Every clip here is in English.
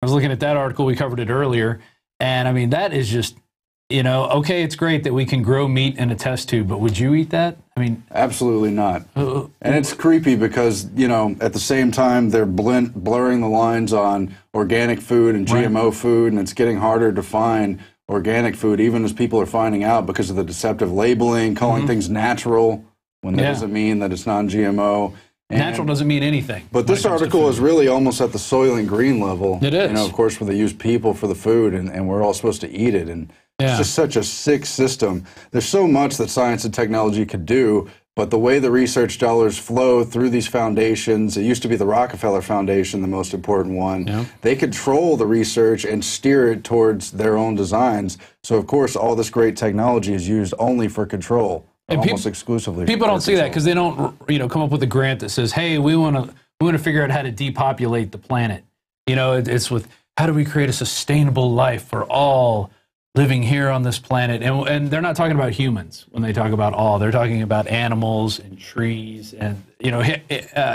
I was looking at that article. We covered it earlier. And I mean, that is just, you know, okay, it's great that we can grow meat in a test tube, but would you eat that? I mean, absolutely not. And it's creepy because, you know, at the same time, they're blurring the lines on organic food and GMO food, and it's getting harder to find organic food, even as people are finding out because of the deceptive labeling, calling things natural when that doesn't mean that it's non-GMO. Natural doesn't mean anything. But this article is really almost at the Soylent Green level. It is. You know, of course, where they use people for the food, and we're all supposed to eat it. And it's just such a sick system. There's so much that science and technology could do, but the way the research dollars flow through these foundations, it used to be the Rockefeller Foundation, the most important one. They control the research and steer it towards their own designs. So, of course, all this great technology is used only for control. And almost exclusively. People don't see that because they don't, you know, come up with a grant that says, "Hey, we want to figure out how to depopulate the planet." You know, it's with how do we create a sustainable life for all living here on this planet? And they're not talking about humans when they talk about all. They're talking about animals and trees, and you know,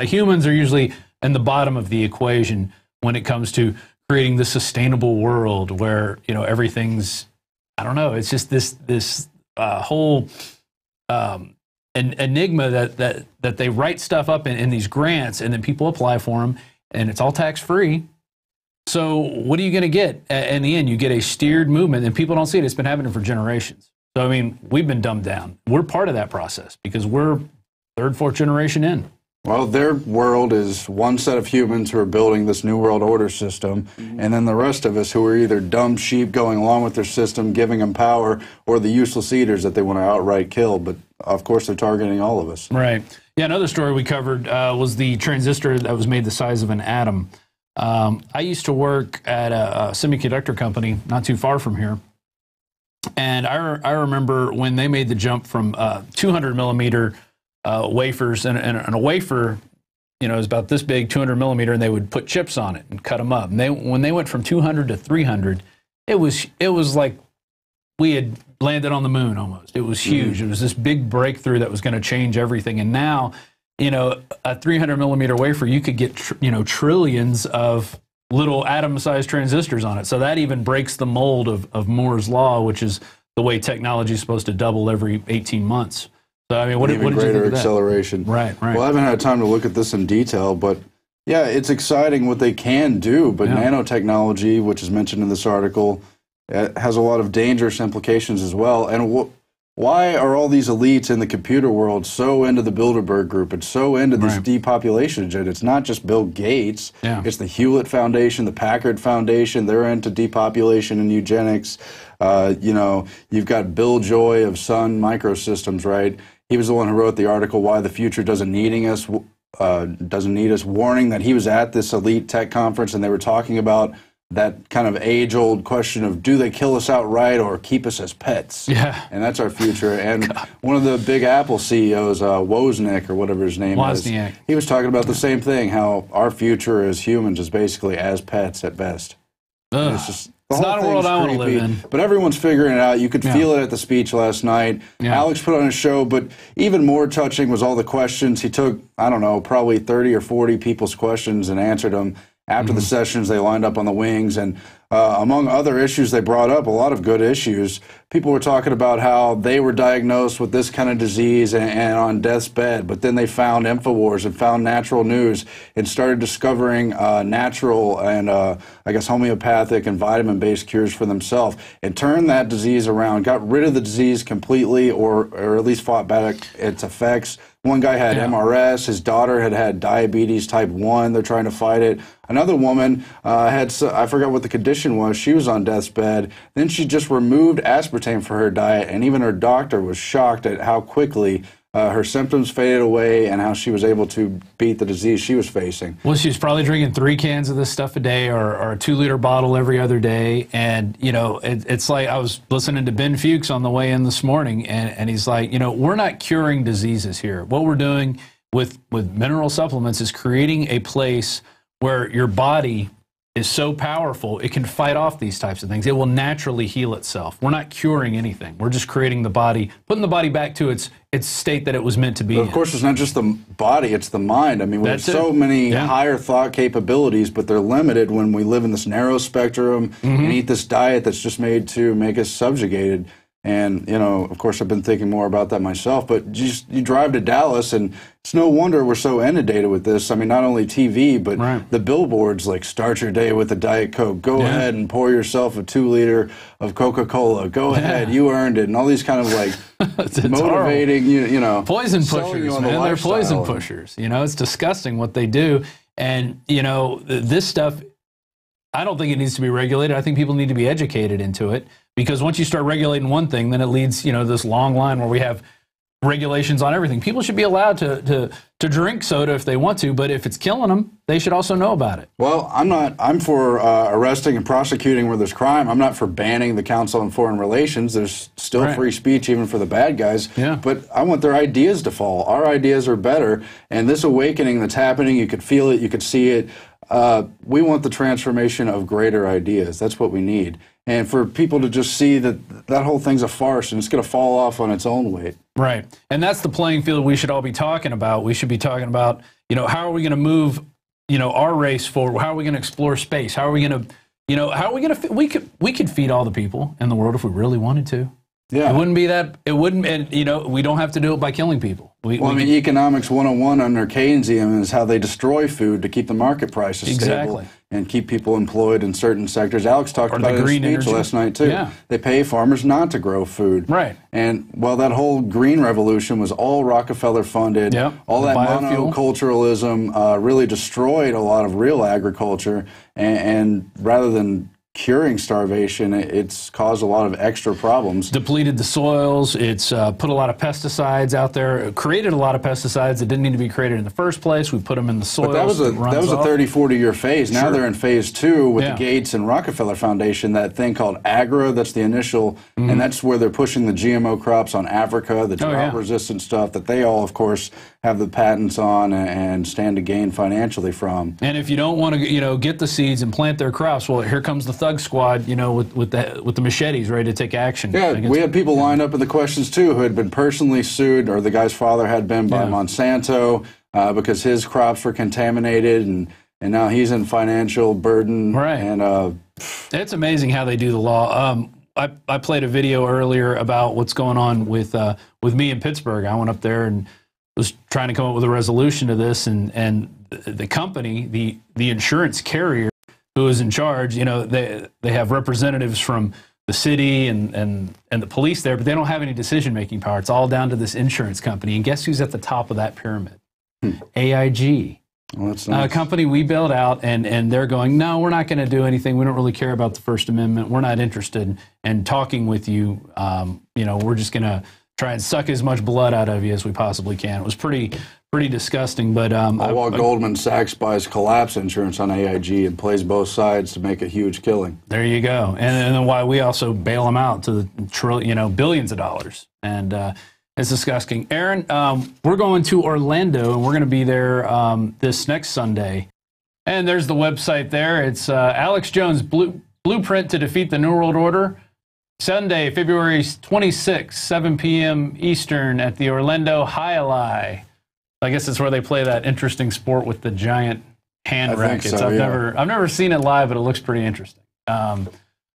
humans are usually in the bottom of the equation when it comes to creating the sustainable world where, you know, everything's, I don't know, it's just this whole an enigma that they write stuff up in these grants, and then people apply for them, and it's all tax-free. So what are you going to get? In the end, you get a steered movement, and people don't see it. It's been happening for generations. So, I mean, we've been dumbed down. We're part of that process because we're third, fourth generation in. Well, their world is one set of humans who are building this new world order system, and then the rest of us who are either dumb sheep going along with their system, giving them power, or the useless eaters that they want to outright kill. But, of course, they're targeting all of us. Right. Yeah, another story we covered was the transistor that was made the size of an atom. I used to work at a semiconductor company not too far from here, and I remember when they made the jump from 200 millimeter wafers, and a wafer, you know, is about this big, 200 millimeter, and they would put chips on it and cut them up. And when they went from 200 to 300, it was like we had landed on the moon almost. It was huge. It was this big breakthrough that was going to change everything. And now, you know, a 300 millimeter wafer, you could get you know, trillions of little atom-sized transistors on it. So that even breaks the mold of Moore's law, which is the way technology is supposed to double every 18 months. So, I mean, what did you think of that? Acceleration. Right. Well, I haven't had time to look at this in detail, but yeah, it's exciting what they can do. But nanotechnology, which is mentioned in this article, has a lot of dangerous implications as well. And why are all these elites in the computer world so into the Bilderberg Group and so into this depopulation agenda? It's not just Bill Gates. It's the Hewlett Foundation, the Packard Foundation. They're into depopulation and eugenics. You know, you've got Bill Joy of Sun Microsystems, right? He was the one who wrote the article, Why the Future Doesn't Need Us, warning that he was at this elite tech conference, and they were talking about that kind of age-old question of, do they kill us outright or keep us as pets? And that's our future. And one of the big Apple CEOs, Wozniak, or whatever his name is, he was talking about the same thing, how our future as humans is basically as pets at best. It's just... It's not a world I want to live in. But everyone's figuring it out. You could feel it at the speech last night. Alex put on a show, but even more touching was all the questions. He took, I don't know, probably 30 or 40 people's questions and answered them. After the sessions, they lined up on the wings, and among other issues they brought up, a lot of good issues. People were talking about how they were diagnosed with this kind of disease and on death's bed, but then they found INFOWARS and found natural news and started discovering natural and, I guess, homeopathic and vitamin-based cures for themselves, and turned that disease around, got rid of the disease completely, or at least fought back its effects. One guy had MRS. His daughter had diabetes type 1. They're trying to fight it. Another woman had, I forgot what the condition was. She was on death's bed. Then she just removed aspartame for her diet, and even her doctor was shocked at how quickly her symptoms faded away and how she was able to beat the disease she was facing. Well, she was probably drinking 3 cans of this stuff a day, or a 2-liter bottle every other day. And, you know, it's like I was listening to Ben Fuchs on the way in this morning, and he's like, you know, we're not curing diseases here. What we're doing with mineral supplements is creating a place where your body is so powerful, it can fight off these types of things. It will naturally heal itself. We're not curing anything. We're just creating the body, putting the body back to its state that it was meant to be. But of course, it's not just the body, it's the mind. I mean, we have so many higher thought capabilities, but they're limited when we live in this narrow spectrum and eat this diet that's just made to make us subjugated. And, you know, of course, I've been thinking more about that myself. But you drive to Dallas, and it's no wonder we're so inundated with this. I mean, not only TV, but the billboards, like, start your day with a Diet Coke. Go ahead and pour yourself a 2-liter of Coca-Cola. Go ahead, you earned it. And all these kind of, like, motivating, you know. Poison pushers, man. They're poison pushers. You know, it's disgusting what they do. And, you know, this stuff, I don't think it needs to be regulated. I think people need to be educated into it. Because once you start regulating one thing, then it leads, you know, this long line where we have regulations on everything. People should be allowed to drink soda if they want to, but if it's killing them, they should also know about it. Well, I'm for arresting and prosecuting where there's crime. I'm not for banning the Council on Foreign Relations. There's still free speech even for the bad guys. Yeah. But I want their ideas to fall. Our ideas are better. And this awakening that's happening, you could feel it, you could see it. We want the transformation of greater ideas. That's what we need. And for people to just see that that whole thing's a farce and it's going to fall off on its own weight. Right. And that's the playing field we should all be talking about. We should be talking about, you know, how are we going to move, you know, our race forward? How are we going to explore space? How are we going to, you know, how are we going to, we could feed all the people in the world if we really wanted to. Yeah. It wouldn't be that, it wouldn't, and, you know, we don't have to do it by killing people. I mean, Economics 101 under Keynesian is how they destroy food to keep the market prices stable and keep people employed in certain sectors. Alex talked about it in his speech last night, too. Yeah. They pay farmers not to grow food. Right. And, well, that whole green revolution was all Rockefeller-funded. Yep. All that monoculturalism really destroyed a lot of real agriculture, and rather than curing starvation, it's caused a lot of extra problems. Depleted the soils, it's put a lot of pesticides out there, created a lot of pesticides that didn't need to be created in the first place. We put them in the soils. But that was a 30, 40-year phase. Now they're in phase 2 with the Gates and Rockefeller Foundation, that thing called AGRA, that's the initial, and that's where they're pushing the GMO crops on Africa, the drought-resistant stuff that they all, of course, have the patents on and stand to gain financially from. And if you don't want to, you know, get the seeds and plant their crops, well, here comes the thug squad, you know, with the machetes ready to take action. Yeah, we had people lined up in the questions too who had been personally sued, or the guy's father had been, by Monsanto because his crops were contaminated, and now he's in financial burden. Right. And it's amazing how they do the law. I played a video earlier about what's going on with me in Pittsburgh. I went up there and was trying to come up with a resolution to this, and the company, the insurance carrier who is in charge, you know, they have representatives from the city and the police there, but they don't have any decision-making power. It's all down to this insurance company. And guess who's at the top of that pyramid? AIG. Well, that's nice. A company we bailed out, and they're going, no, we're not going to do anything. We don't really care about the First Amendment. We're not interested in talking with you. You know, we're just going to try and suck as much blood out of you as we possibly can. It was pretty disgusting. But while Goldman Sachs buys collapse insurance on AIG and plays both sides to make a huge killing. There you go. And then why we also bail them out to the billions of dollars. And it's disgusting. Aaron, we're going to Orlando, and we're going to be there this next Sunday. And there's the website there. It's Alex Jones' Blueprint to Defeat the New World Order. Sunday, February 26th, 7 p.m. Eastern at the Orlando Highlight. I guess it's where they play that interesting sport with the giant hand rackets. So, I've never seen it live, but it looks pretty interesting. So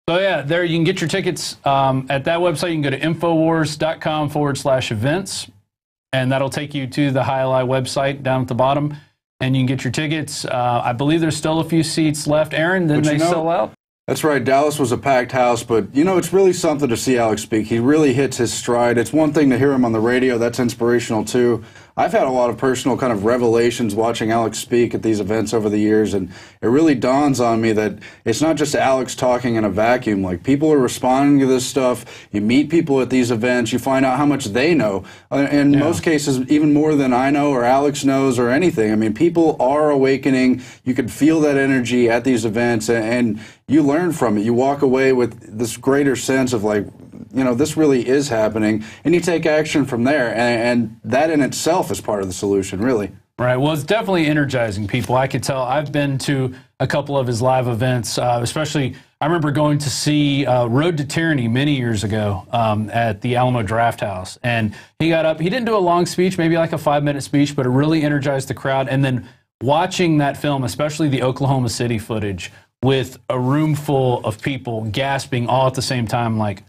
yeah, there you can get your tickets at that website. You can go to infowars.com/events, and that'll take you to the Highlight website down at the bottom, and you can get your tickets. I believe there's still a few seats left. Aaron, didn't they sell out? That's right. Dallas was a packed house, but, you know, it's really something to see Alex speak. He really hits his stride. It's one thing to hear him on the radio. That's inspirational, too. I've had a lot of personal kind of revelations watching Alex speak at these events over the years, and it really dawns on me that it's not just Alex talking in a vacuum. Like, people are responding to this stuff. You meet people at these events. You find out how much they know. In most cases, even more than I know or Alex knows or anything. I mean, people are awakening. You can feel that energy at these events, and you learn from it. You walk away with this greater sense of, like, you know, this really is happening, and you take action from there, and that in itself is part of the solution, really. Right. Well, it's definitely energizing people. I could tell. I've been to a couple of his live events, especially I remember going to see Road to Tyranny many years ago at the Alamo Draft House. And he got up. He didn't do a long speech, maybe like a 5-minute speech, but it really energized the crowd. And then watching that film, especially the Oklahoma City footage, with a room full of people gasping all at the same time, like,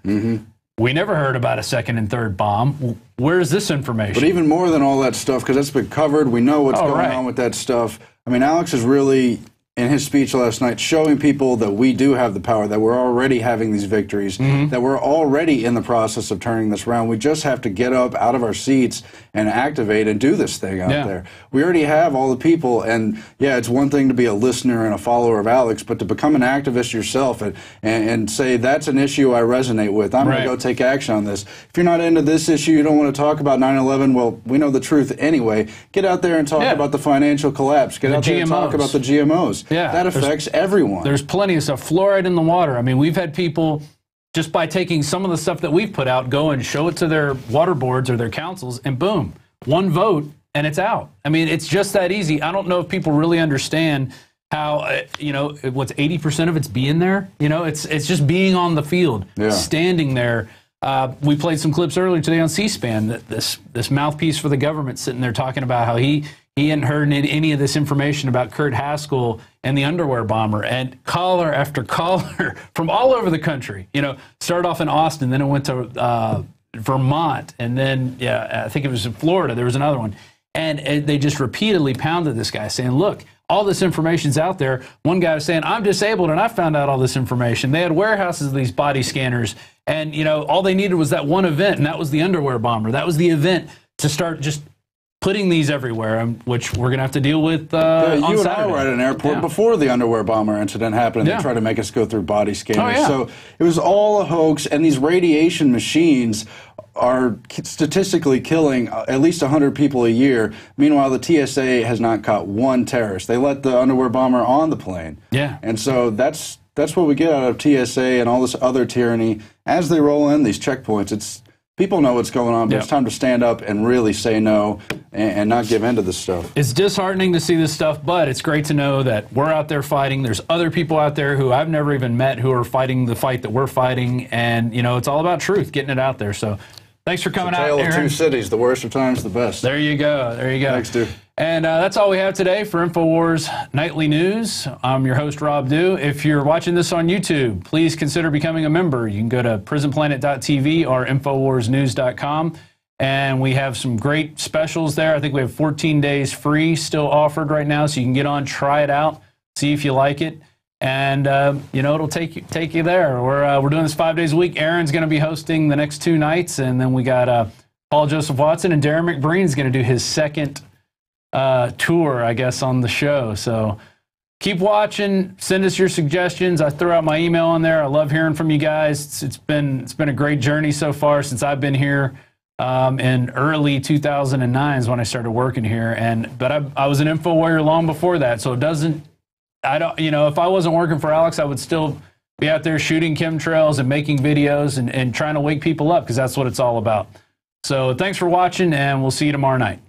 we never heard about a second and third bomb. Where's this information? But even more than all that stuff, because that's been covered, we know what's going on with that stuff. I mean, Alex is really, in his speech last night, showing people that we do have the power, that we're already having these victories, that we're already in the process of turning this around. We just have to get up out of our seats and activate and do this thing out there. We already have all the people, and yeah, it's one thing to be a listener and a follower of Alex, but to become an activist yourself and say, that's an issue I resonate with. I'm going to go take action on this. If you're not into this issue, you don't want to talk about 9/11, well, we know the truth anyway. Get out there and talk about the financial collapse. Get out there and talk about the GMOs. That affects everyone. There's plenty of stuff. Fluoride in the water. I mean, we've had people, just by taking some of the stuff that we've put out, go and show it to their water boards or their councils, and boom, one vote, and it's out. I mean, it's just that easy. I don't know if people really understand how, you know, what's 80% of it's being there. You know, it's just being on the field, standing there. We played some clips earlier today on C-SPAN, that this mouthpiece for the government sitting there talking about how he hadn't heard any of this information about Kurt Haskell and the underwear bomber, and caller after caller from all over the country. You know, started off in Austin, then it went to Vermont, and then, I think it was in Florida. There was another one. And they just repeatedly pounded this guy, saying, look, all this information's out there. One guy was saying, I'm disabled, and I found out all this information. They had warehouses of these body scanners, and, you know, all they needed was that one event, and that was the underwear bomber. That was the event to start just putting these everywhere, which we're going to have to deal with on you and Saturday. I were at an airport before the underwear bomber incident happened, and they tried to make us go through body scanners. So it was all a hoax, and these radiation machines are statistically killing at least 100 people a year. Meanwhile, the TSA has not caught one terrorist. They let the underwear bomber on the plane. And so that's what we get out of TSA and all this other tyranny. As they roll in these checkpoints, people know what's going on, but it's time to stand up and really say no and not give in to this stuff. It's disheartening to see this stuff, but it's great to know that we're out there fighting. There's other people out there who I've never even met who are fighting the fight that we're fighting, and, you know, it's all about truth, getting it out there. So thanks for coming out, Aaron. Tale of two cities. The worst of times, the best. There you go. There you go. Thanks, dude. And that's all we have today for InfoWars Nightly News. I'm your host, Rob Dew. If you're watching this on YouTube, please consider becoming a member. You can go to PrisonPlanet.tv or InfoWarsNews.com. And we have some great specials there. I think we have 14 days free still offered right now, so you can get on, try it out, see if you like it. And, you know, it'll take you there. We're doing this 5 days a week. Aaron's going to be hosting the next 2 nights. And then we got Paul Joseph Watson, and Darren McBreen is going to do his second tour, I guess, on the show. So keep watching. Send us your suggestions. I threw out my email on there. I love hearing from you guys. It's been a great journey so far since I've been here. In early 2009 is when I started working here, but I was an info warrior long before that. So you know, if I wasn't working for Alex, I would still be out there shooting chemtrails and making videos and trying to wake people up, because that's what it's all about. So thanks for watching, and we'll see you tomorrow night.